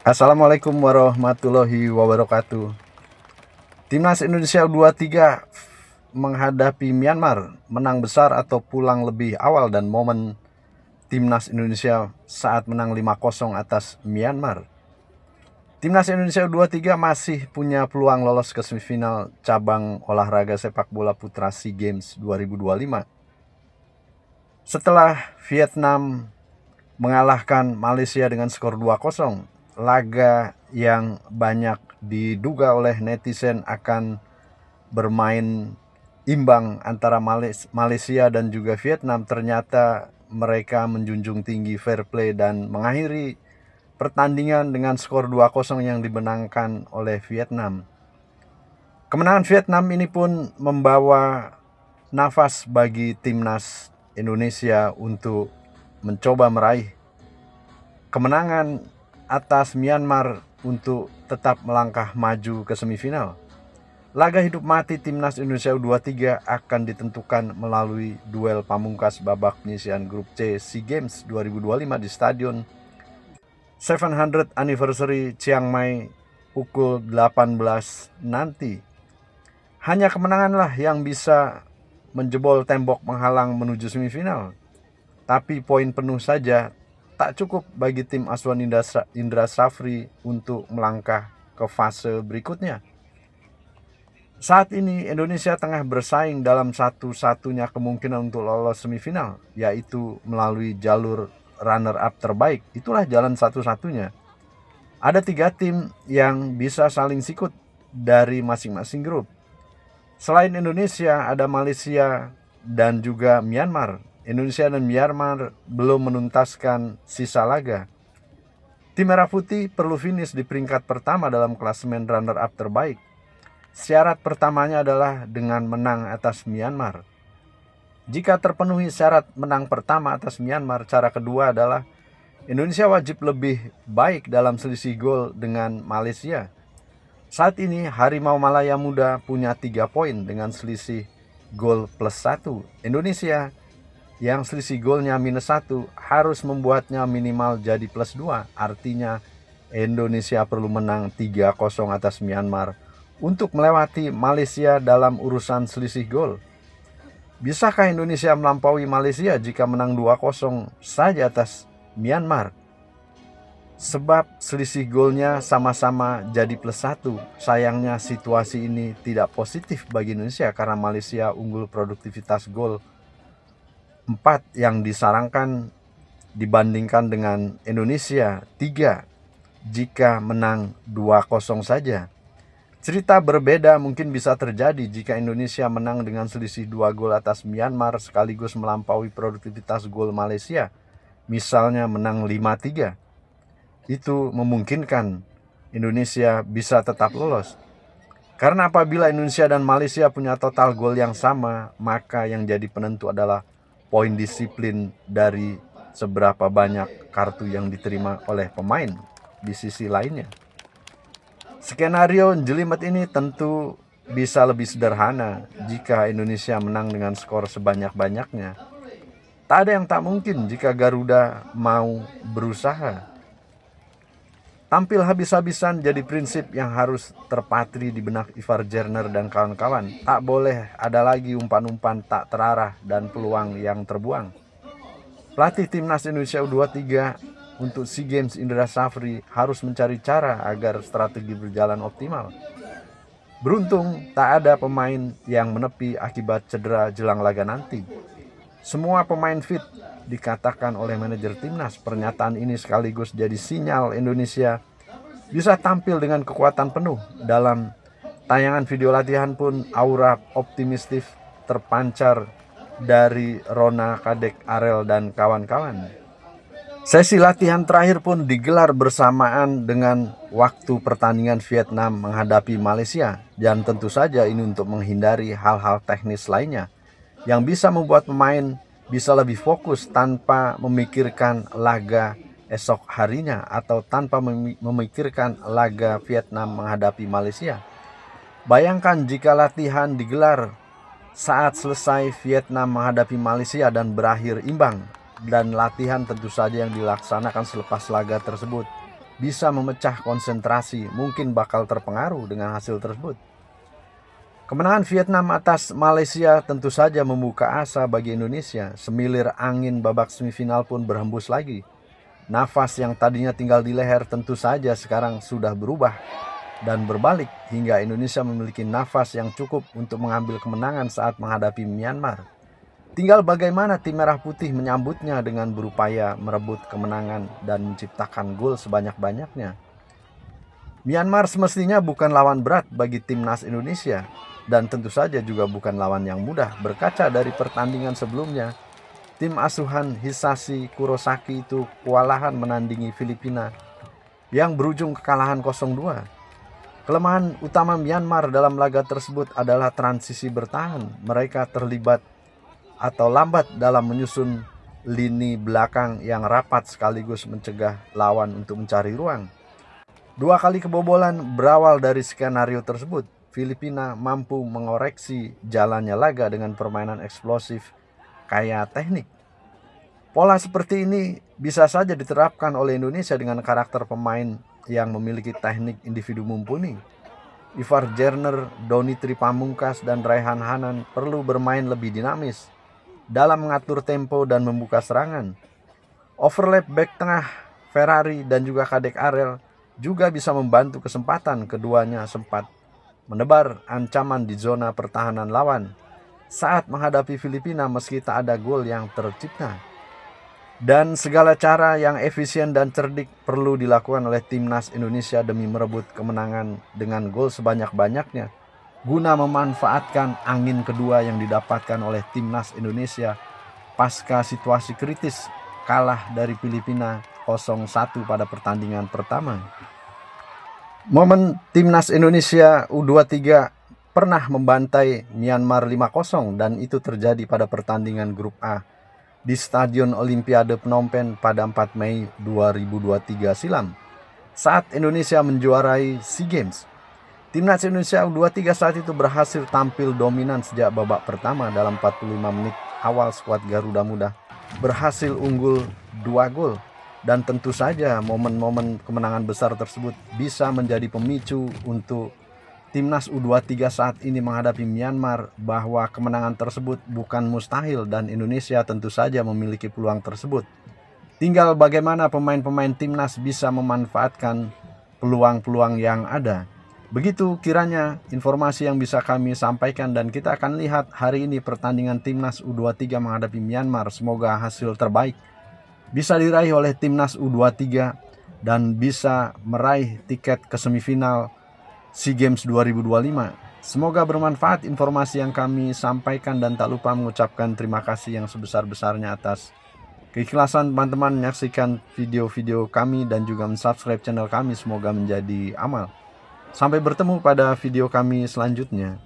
Assalamualaikum warahmatullahi wabarakatuh. Timnas Indonesia U23 menghadapi Myanmar, menang besar atau pulang lebih awal, dan momen Timnas Indonesia saat menang 5-0 atas Myanmar. Timnas Indonesia U23 masih punya peluang lolos ke semifinal cabang olahraga sepak bola putra SEA Games 2025. Setelah Vietnam mengalahkan Malaysia dengan skor 2-0, laga yang banyak diduga oleh netizen akan bermain imbang antara Malaysia dan juga Vietnam, ternyata mereka menjunjung tinggi fair play dan mengakhiri pertandingan dengan skor 2-0 yang dimenangkan oleh Vietnam. Kemenangan Vietnam ini pun membawa nafas bagi timnas Indonesia untuk mencoba meraih kemenangan atas Myanmar untuk tetap melangkah maju ke semifinal. Laga hidup mati Timnas Indonesia U23 akan ditentukan melalui duel pamungkas babak penyisihan grup C SEA Games 2025 di Stadion 700th Anniversary Chiang Mai pukul 18 nanti. Hanya kemenanganlah yang bisa menjebol tembok penghalang menuju semifinal. Tapi poin penuh saja tak cukup bagi tim asuhan Indra Shafri untuk melangkah ke fase berikutnya. Saat ini Indonesia tengah bersaing dalam satu-satunya kemungkinan untuk lolos semifinal, yaitu melalui jalur runner-up terbaik. Itulah jalan satu-satunya. Ada 3 tim yang bisa saling sikut dari masing-masing grup. Selain Indonesia, ada Malaysia dan juga Myanmar. Indonesia dan Myanmar belum menuntaskan sisa laga. Tim Merah Putih perlu finish di peringkat pertama dalam klasemen runner-up terbaik. Syarat pertamanya adalah dengan menang atas Myanmar. Jika terpenuhi syarat menang pertama atas Myanmar, cara kedua adalah Indonesia wajib lebih baik dalam selisih gol dengan Malaysia. Saat ini Harimau Malaya Muda punya 3 poin dengan selisih gol +1. Indonesia yang selisih golnya -1 harus membuatnya minimal jadi +2. Artinya Indonesia perlu menang 3-0 atas Myanmar untuk melewati Malaysia dalam urusan selisih gol. Bisakah Indonesia melampaui Malaysia jika menang 2-0 saja atas Myanmar? Sebab selisih golnya sama-sama jadi +1. Sayangnya situasi ini tidak positif bagi Indonesia karena Malaysia unggul produktivitas gol 4 yang disarankan dibandingkan dengan Indonesia 3 jika menang 2-0 saja. Cerita berbeda mungkin bisa terjadi jika Indonesia menang dengan selisih 2 gol atas Myanmar sekaligus melampaui produktivitas gol Malaysia, misalnya menang 5-3. Itu memungkinkan Indonesia bisa tetap lolos. Karena apabila Indonesia dan Malaysia punya total gol yang sama, maka yang jadi penentu adalah poin disiplin dari seberapa banyak kartu yang diterima oleh pemain di sisi lainnya. Skenario jelimet ini tentu bisa lebih sederhana jika Indonesia menang dengan skor sebanyak-banyaknya. Tak ada yang tak mungkin jika Garuda mau berusaha. Tampil habis-habisan jadi prinsip yang harus terpatri di benak Ivar Jerner dan kawan-kawan. Tak boleh ada lagi umpan-umpan tak terarah dan peluang yang terbuang. Pelatih Timnas Indonesia U23 untuk SEA Games Indra Shafri harus mencari cara agar strategi berjalan optimal. Beruntung tak ada pemain yang menepi akibat cedera jelang laga nanti. Semua pemain fit, dikatakan oleh manajer timnas. Pernyataan ini sekaligus jadi sinyal Indonesia bisa tampil dengan kekuatan penuh. Dalam tayangan video latihan pun aura optimistis terpancar dari Rona, Kadek, Arel, dan kawan-kawan. Sesi latihan terakhir pun digelar bersamaan dengan waktu pertandingan Vietnam menghadapi Malaysia, dan tentu saja ini untuk menghindari hal-hal teknis lainnya yang bisa membuat pemain bisa lebih fokus tanpa memikirkan laga esok harinya atau tanpa memikirkan laga Vietnam menghadapi Malaysia. Bayangkan jika latihan digelar saat selesai Vietnam menghadapi Malaysia dan berakhir imbang, dan latihan tentu saja yang dilaksanakan selepas laga tersebut bisa memecah konsentrasi, mungkin bakal terpengaruh dengan hasil tersebut. Kemenangan Vietnam atas Malaysia tentu saja membuka asa bagi Indonesia. Semilir angin babak semifinal pun berhembus lagi. Nafas yang tadinya tinggal di leher tentu saja sekarang sudah berubah dan berbalik hingga Indonesia memiliki nafas yang cukup untuk mengambil kemenangan saat menghadapi Myanmar. Tinggal bagaimana tim merah putih menyambutnya dengan berupaya merebut kemenangan dan menciptakan gol sebanyak-banyaknya. Myanmar semestinya bukan lawan berat bagi timnas Indonesia dan tentu saja juga bukan lawan yang mudah. Berkaca dari pertandingan sebelumnya, tim asuhan Hisashi Kurosaki itu kewalahan menandingi Filipina yang berujung kekalahan 0-2. Kelemahan utama Myanmar dalam laga tersebut adalah transisi bertahan. Mereka terlibat atau lambat dalam menyusun lini belakang yang rapat sekaligus mencegah lawan untuk mencari ruang. 2 kali kebobolan berawal dari skenario tersebut. Filipina mampu mengoreksi jalannya laga dengan permainan eksplosif kaya teknik. Pola seperti ini bisa saja diterapkan oleh Indonesia dengan karakter pemain yang memiliki teknik individu mumpuni. Ivar Jerner, Doni Tripamungkas, dan Raihan Hanan perlu bermain lebih dinamis dalam mengatur tempo dan membuka serangan. Overlap back tengah Ferrari dan juga Kadek Arel juga bisa membantu kesempatan keduanya sempat menebar ancaman di zona pertahanan lawan saat menghadapi Filipina meski tak ada gol yang tercipta. Dan segala cara yang efisien dan cerdik perlu dilakukan oleh timnas Indonesia demi merebut kemenangan dengan gol sebanyak-banyaknya guna memanfaatkan angin kedua yang didapatkan oleh timnas Indonesia pasca situasi kritis kalah dari Filipina 0-1 pada pertandingan pertama. Momen timnas Indonesia U23 pernah membantai Myanmar 5-0 dan itu terjadi pada pertandingan grup A di Stadion Olimpiade Phnom Penh pada 4 Mei 2023 silam saat Indonesia menjuarai SEA Games. Timnas Indonesia U23 saat itu berhasil tampil dominan sejak babak pertama. Dalam 45 menit awal skuad Garuda Muda berhasil unggul 2 gol. Dan tentu saja momen-momen kemenangan besar tersebut bisa menjadi pemicu untuk timnas U23 saat ini menghadapi Myanmar bahwa kemenangan tersebut bukan mustahil dan Indonesia tentu saja memiliki peluang tersebut. Tinggal bagaimana pemain-pemain timnas bisa memanfaatkan peluang-peluang yang ada. Begitu kiranya informasi yang bisa kami sampaikan dan kita akan lihat hari ini pertandingan timnas U23 menghadapi Myanmar. Semoga hasil terbaik bisa diraih oleh timnas U23 dan bisa meraih tiket ke semifinal SEA Games 2025. Semoga bermanfaat informasi yang kami sampaikan dan tak lupa mengucapkan terima kasih yang sebesar-besarnya atas keikhlasan teman-teman menyaksikan video-video kami dan juga mensubscribe channel kami. Semoga menjadi amal. Sampai bertemu pada video kami selanjutnya.